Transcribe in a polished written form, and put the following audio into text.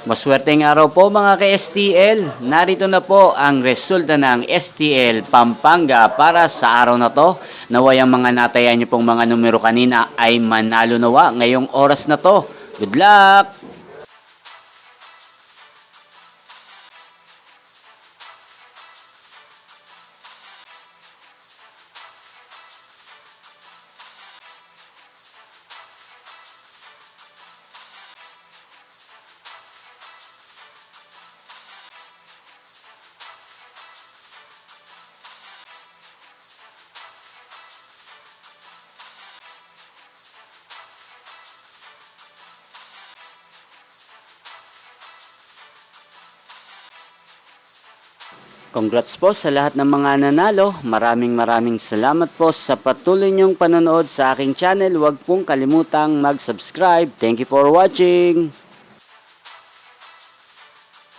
Maswerteng araw po mga ka-STL. Narito na po ang resulta ng STL Pampanga para sa araw na to. Naway ang mga natayan niyo pong mga numero kanina ay manalo nawa ngayong oras na to. Good luck! Congrats po sa lahat ng mga nanalo. Maraming salamat po sa patuloy niyong panonood sa aking channel. Huwag pong kalimutang mag-subscribe. Thank you for watching.